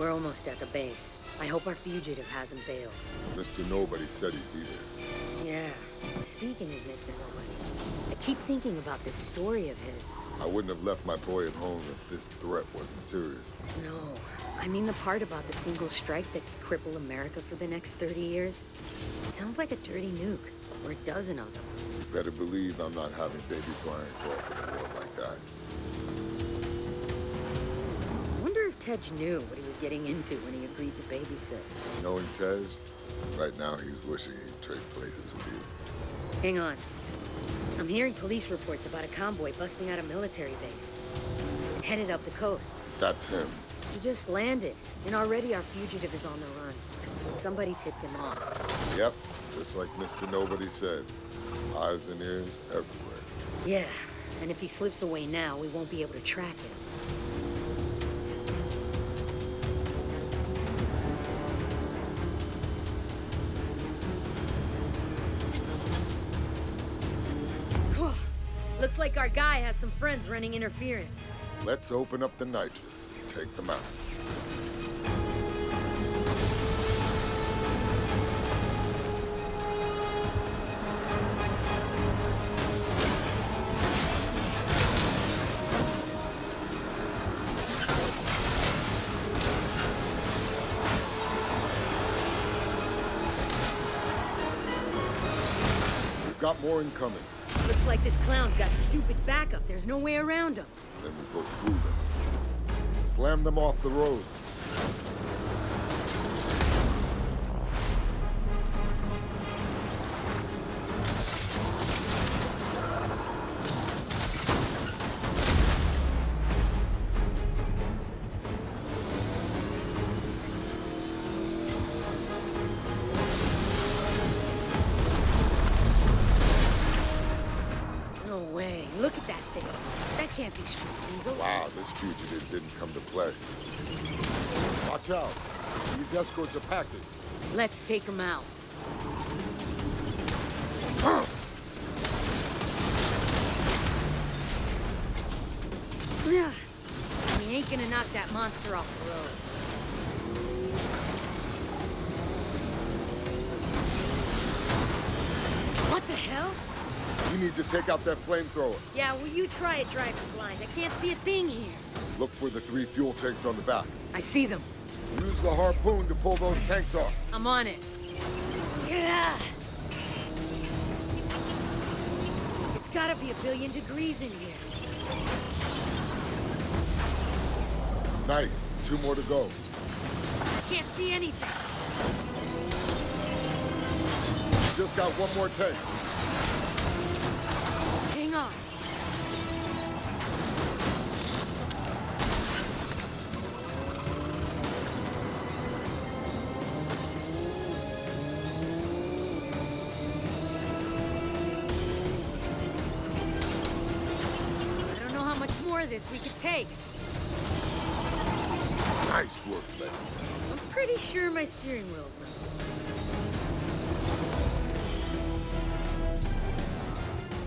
We're almost at the base. I hope our fugitive hasn't bailed. Mr. Nobody said he'd be there. Yeah. Speaking of Mr. Nobody, I keep thinking about this story of his. I wouldn't have left my boy at home if this threat wasn't serious. No. I mean the part about the single strike that could cripple America for the next 30 years. Sounds like a dirty nuke. Or a dozen of them. You better believe I'm not having baby Brian grow up in a world like that. I wonder if Tej knew what he was getting into when he agreed to babysit. Knowing Tej, right now he's wishing he'd trade places with you. Hang on. I'm hearing police reports about a convoy busting out a military base. Headed up the coast. That's him. He just landed, and already our fugitive is on the run. Somebody tipped him off. Yep, just like Mr. Nobody said. Eyes and ears everywhere. Yeah, and if he slips away now, we won't be able to track him. Looks like our guy has some friends running interference. Let's open up the nitrous and take them out. We've got more incoming. Looks like this clown's got stupid backup. There's no way around him. Then we go through them. Slam them off the road. No way. Look at that thing. That can't be street legal. Wow, this fugitive didn't come to play. Watch out. These escorts are packing. Let's take him out. We ain't gonna knock that monster off the road. What the hell? You need to take out that flamethrower. Yeah, well, you try it driving blind. I can't see a thing here. Look for the 3 fuel tanks on the back. I see them. Use the harpoon to pull those tanks off. I'm on it. Yeah. It's gotta be 1 billion degrees in here. Nice. 2 more to go. I can't see anything. Just got 1 more tank. Hang on. I don't know how much more of this we could take. Nice work, Letty. I'm pretty sure my steering wheel's not.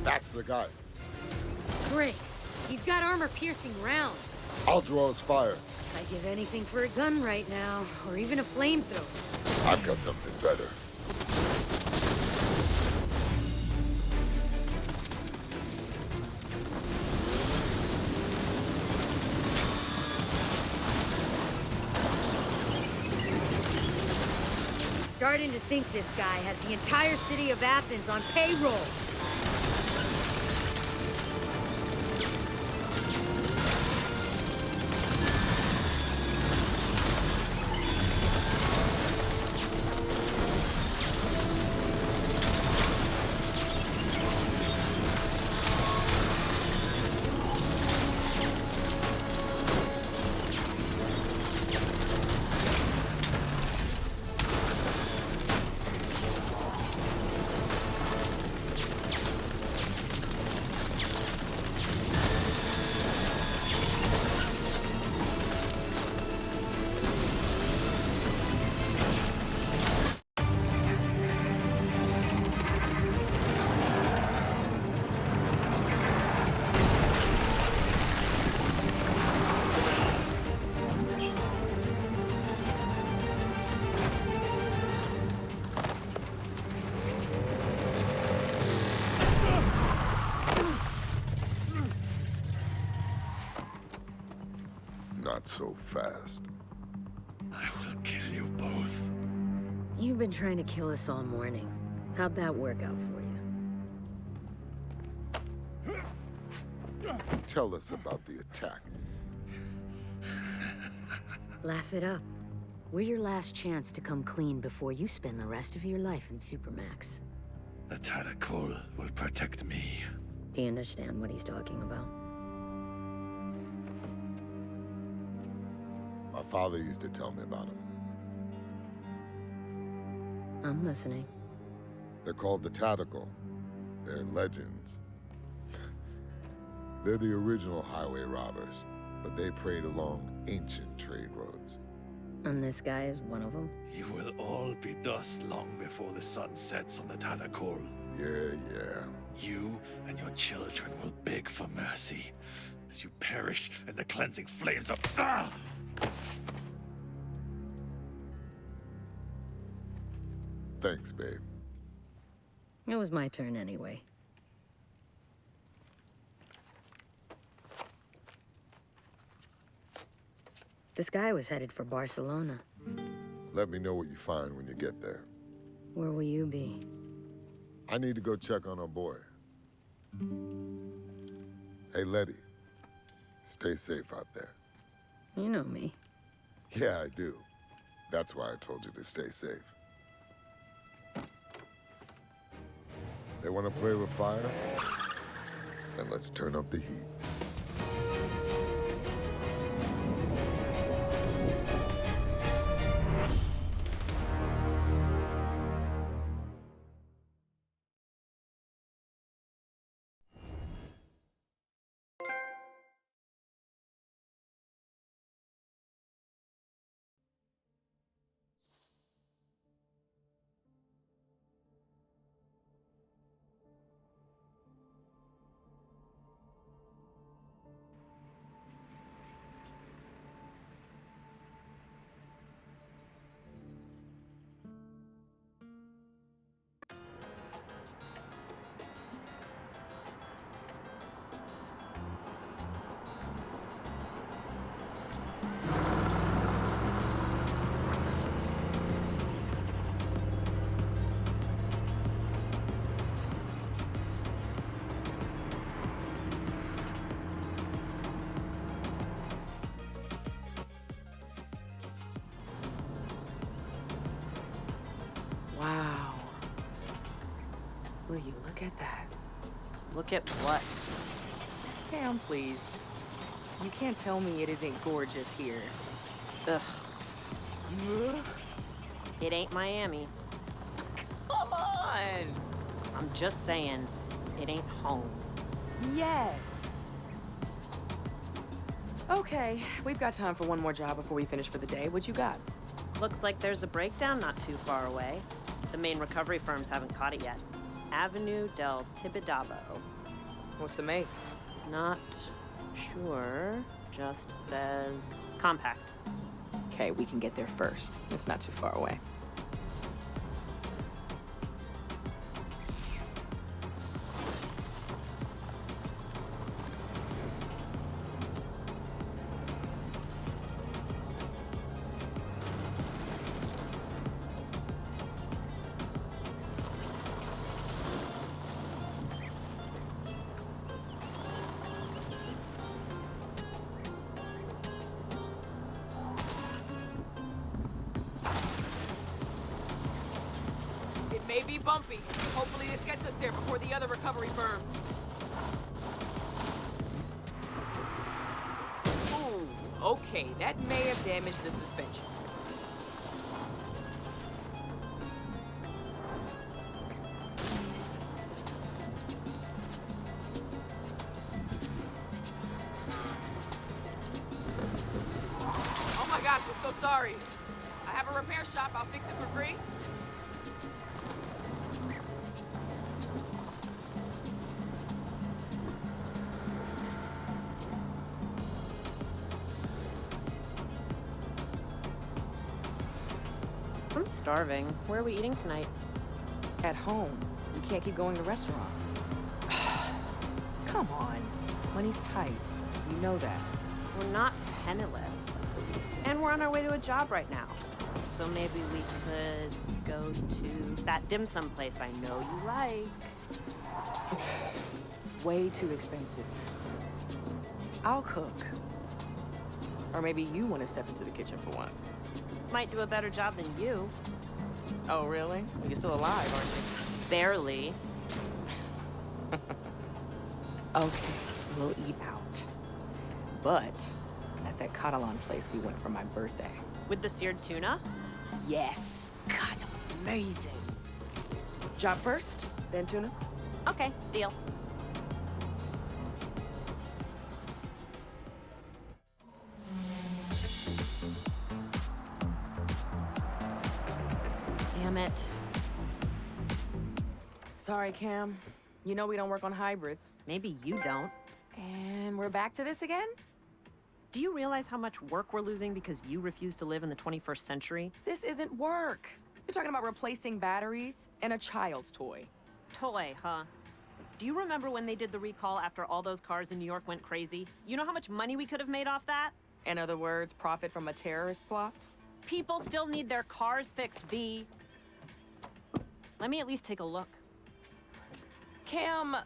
That's the guy. Great. He's got armor-piercing rounds. I'll draw his fire. I'd give anything for a gun right now, or even a flamethrower. I've got something better. Starting to think this guy has the entire city of Athens on payroll. Not so fast. I will kill you both. You've been trying to kill us all morning. How'd that work out for you? Tell us about the attack. Laugh it up. We're your last chance to come clean before you spend the rest of your life in Supermax. The Tadakul will protect me. Do you understand what he's talking about? My father used to tell me about them. I'm listening. They're called the Tactical. They're legends. They're the original highway robbers, but they preyed along ancient trade roads. And this guy is one of them? You will all be dust long before the sun sets on the Tadakul. Yeah. You and your children will beg for mercy as you perish in the cleansing flames of... Ah! Thanks, babe. It was my turn anyway. This guy was headed for Barcelona. Let me know what you find when you get there. Where will you be? I need to go check on our boy. Hey, Letty. Stay safe out there. You know me. Yeah, I do. That's why I told you to stay safe. They want to play with fire? Then let's turn up the heat. Wow. Will you look at that? Look at what? Damn, please. You can't tell me it isn't gorgeous here. Ugh. It ain't Miami. Come on! I'm just saying, it ain't home. Yet. Okay, we've got time for one more job before we finish for the day. What you got? Looks like there's a breakdown not too far away. The main recovery firms haven't caught it yet. Avenue del Tibidabo. What's the make? Not sure. Just says compact. Okay, we can get there first. It's not too far away. It may be bumpy. Hopefully this gets us there before the other recovery firms. Ooh, okay, that may have damaged the suspension. Oh my gosh, I'm so sorry. I have a repair shop, I'll fix it for free. I'm starving. Where are we eating tonight? At home. We can't keep going to restaurants. Come on. Money's tight. You know that. We're not penniless. And we're on our way to a job right now. So maybe we could go to that dim sum place I know you like. Way too expensive. I'll cook. Or maybe you want to step into the kitchen for once. Might do a better job than you. Oh, really? Well, you're still alive, aren't you? Barely. Okay, we'll eat out. But at that Catalan place we went for my birthday. With the seared tuna? Yes. God, that was amazing. Job first, then tuna? Okay, deal. Damn it. Sorry, Cam. You know we don't work on hybrids. Maybe you don't. And we're back to this again? Do you realize how much work we're losing because you refuse to live in the 21st century? This isn't work. You're talking about replacing batteries and a child's toy. Toy, huh? Do you remember when they did the recall after all those cars in New York went crazy? You know how much money we could have made off that? In other words, profit from a terrorist plot? People still need their cars fixed, V. Let me at least take a look. Cam...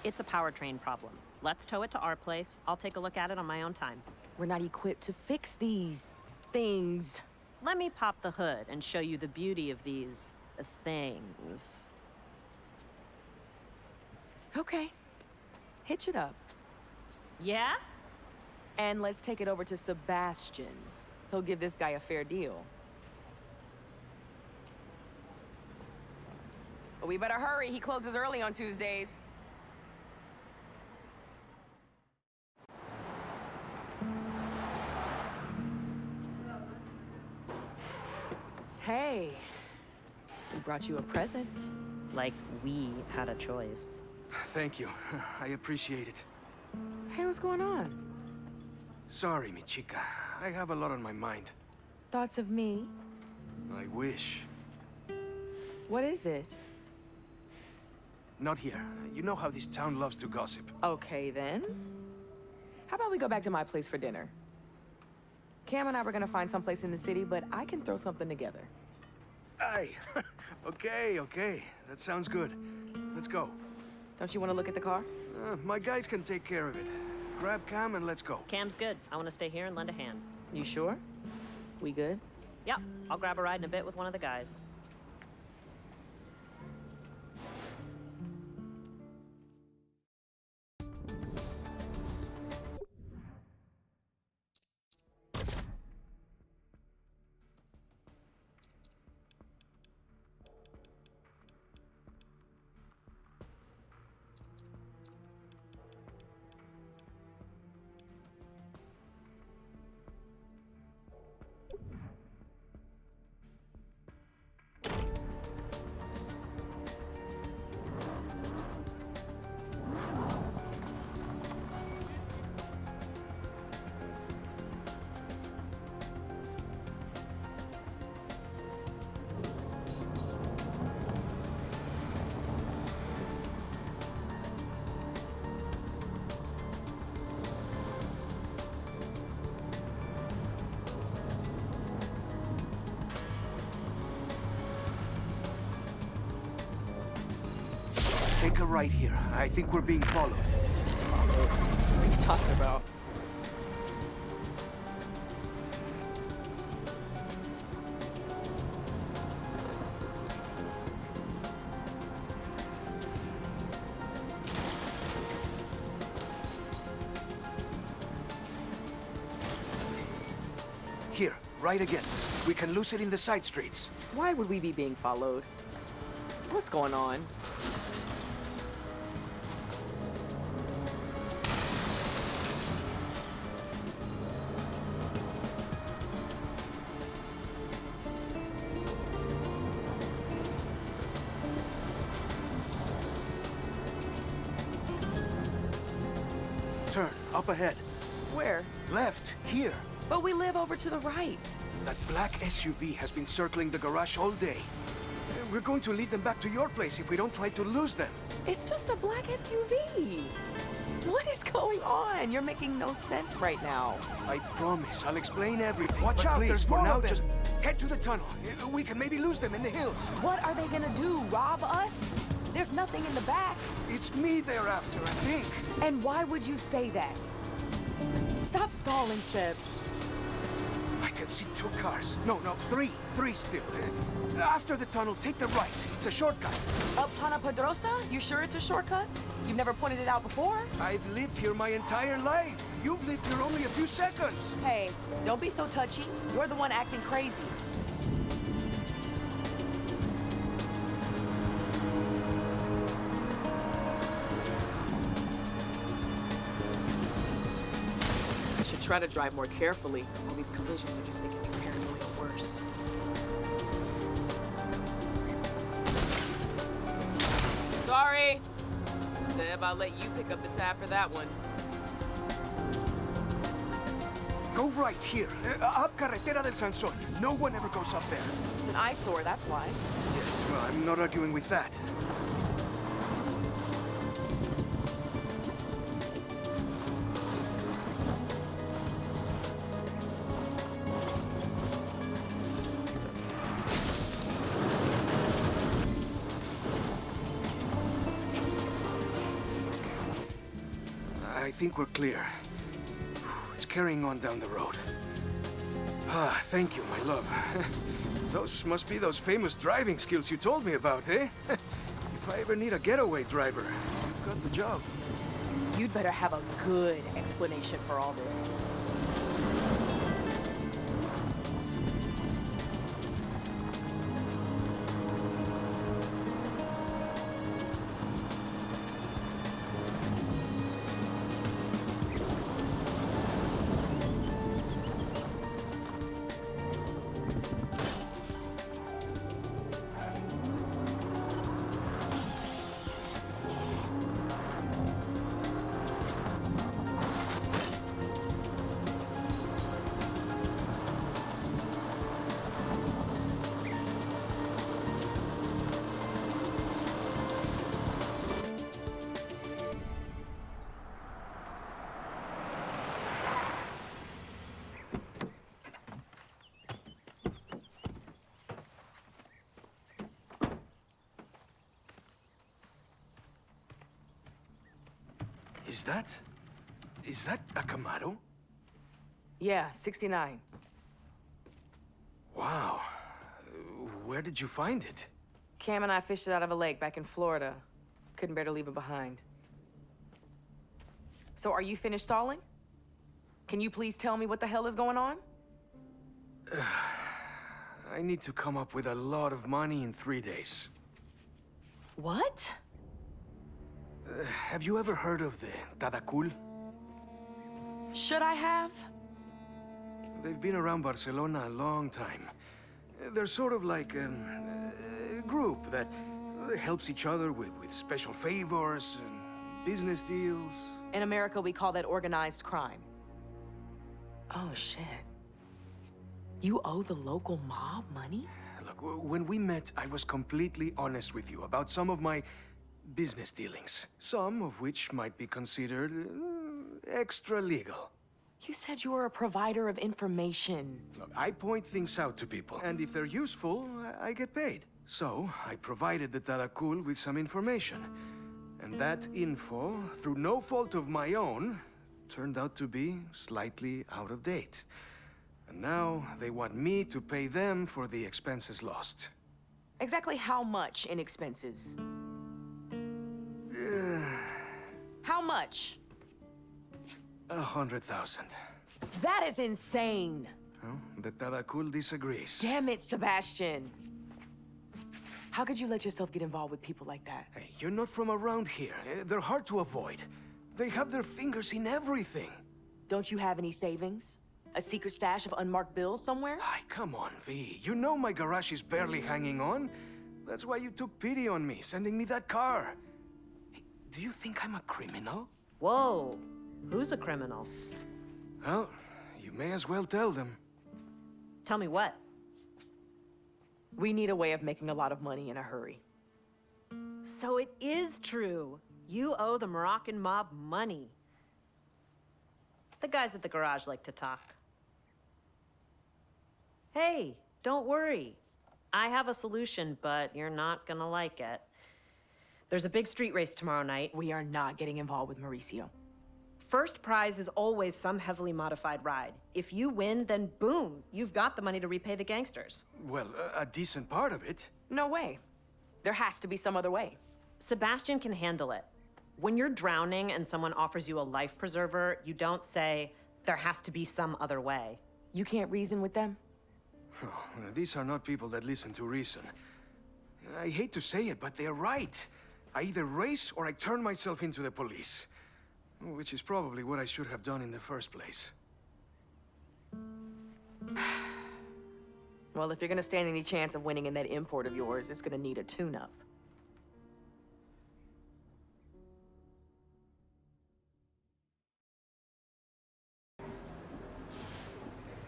It's a powertrain problem. Let's tow it to our place. I'll take a look at it on my own time. We're not equipped to fix these things. Let me pop the hood and show you the beauty of these things. Okay. Hitch it up. Yeah? And let's take it over to Sebastian's. He'll give this guy a fair deal. But we better hurry. He closes early on Tuesdays. Hey, we brought you a present. Like we had a choice. Thank you. I appreciate it. Hey, what's going on? Sorry, mi chica. I have a lot on my mind. Thoughts of me? I wish. What is it? Not here. You know how this town loves to gossip. Okay, then. How about we go back to my place for dinner? Cam and I were gonna find someplace in the city, but I can throw something together. Aye. Okay. That sounds good. Let's go. Don't you want to look at the car? My guys can take care of it. Grab Cam and let's go. Cam's good. I want to stay here and lend a hand. You sure? We good? Yep, I'll grab a ride in a bit with one of the guys. Take a right here. I think we're being followed. What are you talking about? Here, right again. We can lose it in the side streets. Why would we be being followed? What's going on? Turn, up ahead. Where? Left, here. But we live over to the right. That black SUV has been circling the garage all day. We're going to lead them back to your place if we don't try to lose them. It's just a black SUV. What is going on? You're making no sense right now. I promise, I'll explain everything. Watch but out, please, there's for more now, of them. just head to the tunnel. We can maybe lose them in the hills. What are they gonna do, rob us? There's nothing in the back. It's me they're after, I think. And why would you say that? Stop stalling, Seb. I can see 2 cars. No, 3. 3 still. After the tunnel, take the right. It's a shortcut. Up Pana Pedrosa? You sure it's a shortcut? You've never pointed it out before? I've lived here my entire life. You've lived here only a few seconds. Hey, don't be so touchy. You're the one acting crazy. I should try to drive more carefully. All these collisions are just making this paranoia worse. Sorry. Seb, I'll let you pick up the tab for that one. Go right here. Up Carretera del Sansón. No one ever goes up there. It's an eyesore, that's why. Yes, well, I'm not arguing with that. I think we're clear. It's carrying on down the road. Ah, thank you, my love. Those must be those famous driving skills you told me about, eh? If I ever need a getaway driver, you've got the job. You'd better have a good explanation for all this. Is that a Camaro? Yeah, 69. Wow. Where did you find it? Cam and I fished it out of a lake back in Florida. Couldn't bear to leave it behind. So are you finished stalling? Can you please tell me what the hell is going on? I need to come up with a lot of money in 3 days. What? Have you ever heard of the Tadakul? Should I have? They've been around Barcelona a long time. They're sort of like a group that helps each other with special favors and business deals. In America, we call that organized crime. Oh, shit. You owe the local mob money? Look, when we met, I was completely honest with you about some of my business dealings. Some of which might be considered extra legal. You said you were a provider of information. Look, I point things out to people, and if they're useful, I get paid. So, I provided the Tadakul with some information. And that info, through no fault of my own, turned out to be slightly out of date. And now they want me to pay them for the expenses lost. Exactly how much in expenses? How much? 100,000. That is insane! Well, the Tadakul disagrees. Damn it, Sebastian! How could you let yourself get involved with people like that? Hey, you're not from around here. They're hard to avoid. They have their fingers in everything. Don't you have any savings? A secret stash of unmarked bills somewhere? Ay, come on, V. You know my garage is barely hanging on. That's why you took pity on me, sending me that car. Hey, do you think I'm a criminal? Whoa. Who's a criminal? Well, you may as well tell them. Tell me what? We need a way of making a lot of money in a hurry. So it is true. You owe the Moroccan mob money. The guys at the garage like to talk. Hey, don't worry. I have a solution, but you're not gonna like it. There's a big street race tomorrow night. We are not getting involved with Mauricio. First prize is always some heavily modified ride. If you win, then boom, you've got the money to repay the gangsters. Well, a decent part of it. No way. There has to be some other way. Sebastian can handle it. When you're drowning and someone offers you a life preserver, you don't say, there has to be some other way. You can't reason with them? Oh, these are not people that listen to reason. I hate to say it, but they're right. I either race or I turn myself into the police. Which is probably what I should have done in the first place. Well, if you're gonna stand any chance of winning in that import of yours, it's gonna need a tune-up.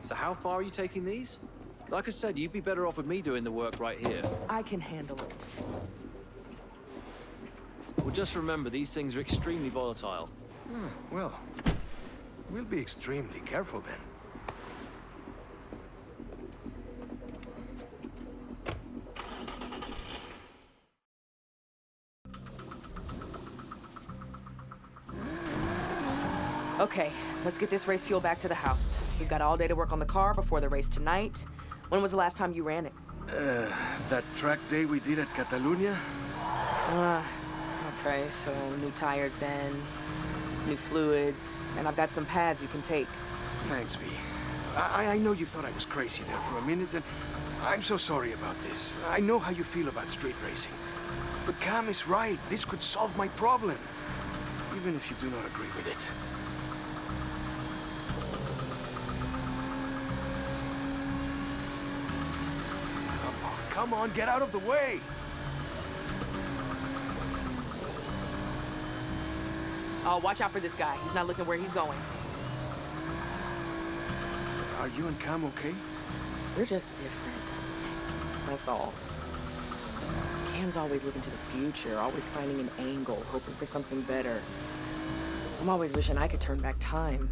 So how far are you taking these? Like I said, you'd be better off with me doing the work right here. I can handle it. Well, just remember, these things are extremely volatile. Well, we'll be extremely careful then. Okay, let's get this race fuel back to the house. We've got all day to work on the car before the race tonight. When was the last time you ran it? That track day we did at Catalunya? Okay, so new tires then, new fluids, and I've got some pads you can take. Thanks, V. I know you thought I was crazy there for a minute, and I'm so sorry about this. I know how you feel about street racing. But Cam is right. This could solve my problem. Even if you do not agree with it. Come on, get out of the way! Oh, watch out for this guy. He's not looking where he's going. Are you and Cam okay? We're just different. That's all. Cam's always looking to the future, always finding an angle, hoping for something better. I'm always wishing I could turn back time.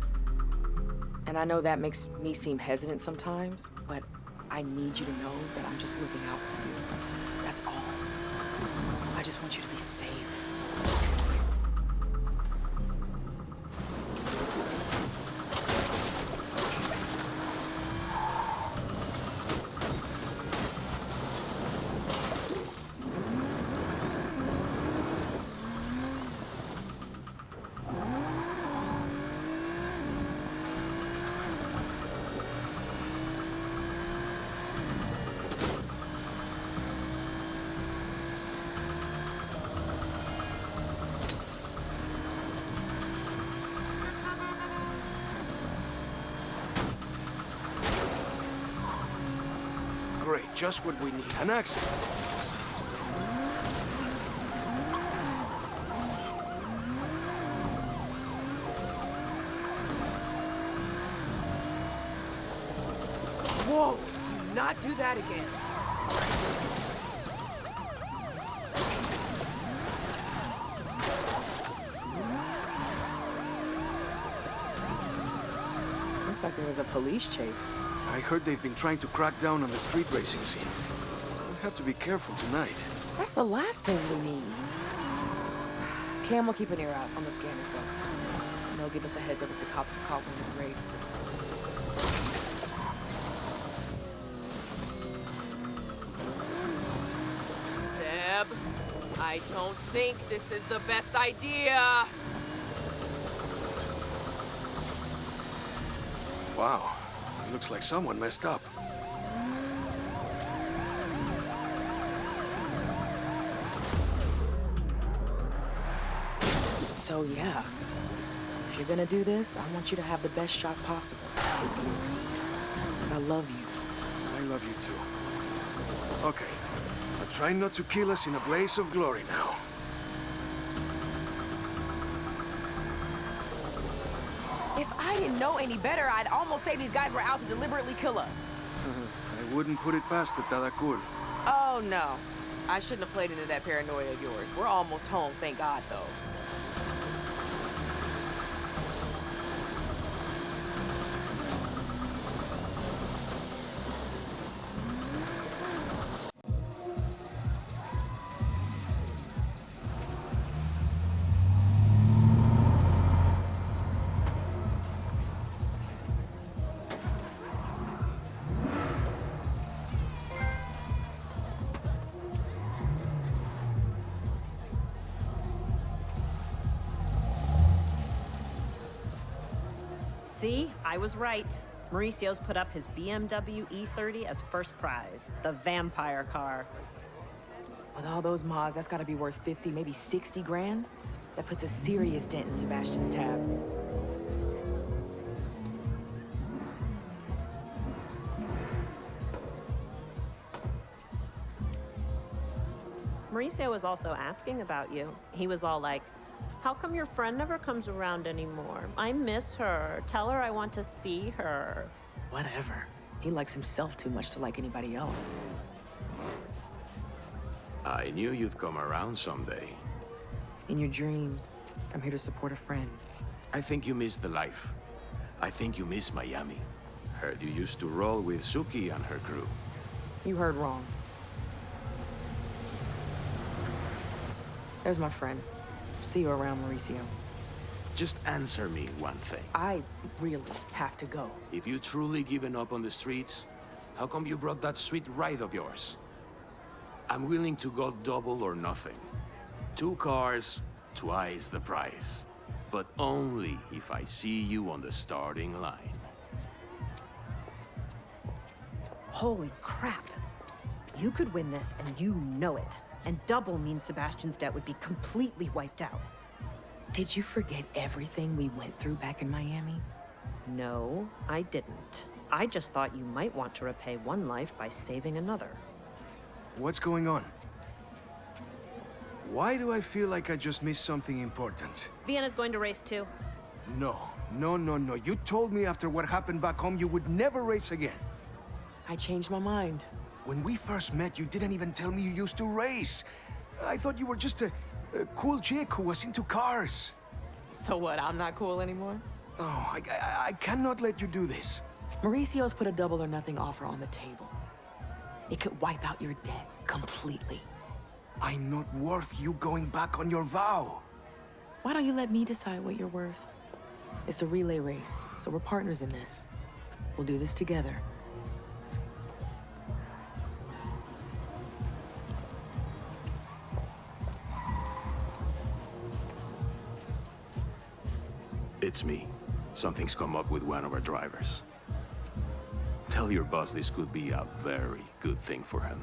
And I know that makes me seem hesitant sometimes, but I need you to know that I'm just looking out for you. That's all. I just want you to be safe. Great, just what we need. An accident. Whoa! Do not do that again. Looks like there was a police chase. I heard they've been trying to crack down on the street racing scene. We'll have to be careful tonight. That's the last thing we need. Cam will keep an ear out on the scanners, though. And they'll give us a heads up if the cops have caught one in the race. Seb, I don't think this is the best idea. Wow. Looks like someone messed up. So yeah, if you're gonna do this, I want you to have the best shot possible. Because I love you. I love you too. Okay, but try not to kill us in a blaze of glory now. If I didn't know any better, I'd almost say these guys were out to deliberately kill us. I wouldn't put it past the Tadakul. Oh, no. I shouldn't have played into that paranoia of yours. We're almost home, thank God, though. See, I was right. Mauricio's put up his BMW E30 as first prize, the vampire car. With all those mods, that's gotta be worth 50, maybe 60 grand. That puts a serious dent in Sebastian's tab. Mauricio was also asking about you. He was all like, how come your friend never comes around anymore? I miss her. Tell her I want to see her. Whatever. He likes himself too much to like anybody else. I knew you'd come around someday. In your dreams, I'm here to support a friend. I think you miss the life. I think you miss Miami. Heard you used to roll with Suki and her crew. You heard wrong. There's my friend. See you around, Mauricio. Just answer me one thing. I really have to go. If you truly given up on the streets, how come you brought that sweet ride of yours? I'm willing to go double or nothing. 2 cars, twice the price. But only if I see you on the starting line. Holy crap. You could win this, and you know it. And double means Sebastian's debt would be completely wiped out. Did you forget everything we went through back in Miami? No, I didn't. I just thought you might want to repay one life by saving another. What's going on? Why do I feel like I just missed something important? Vienna's going to race too. No. You told me after what happened back home you would never race again. I changed my mind. When we first met, you didn't even tell me you used to race. I thought you were just a cool chick who was into cars. So what, I'm not cool anymore? Oh, I cannot let you do this. Mauricio's put a double or nothing offer on the table. It could wipe out your debt completely. I'm not worth you going back on your vow. Why don't you let me decide what you're worth? It's a relay race, so we're partners in this. We'll do this together. It's me. Something's come up with one of our drivers. Tell your boss this could be a very good thing for him.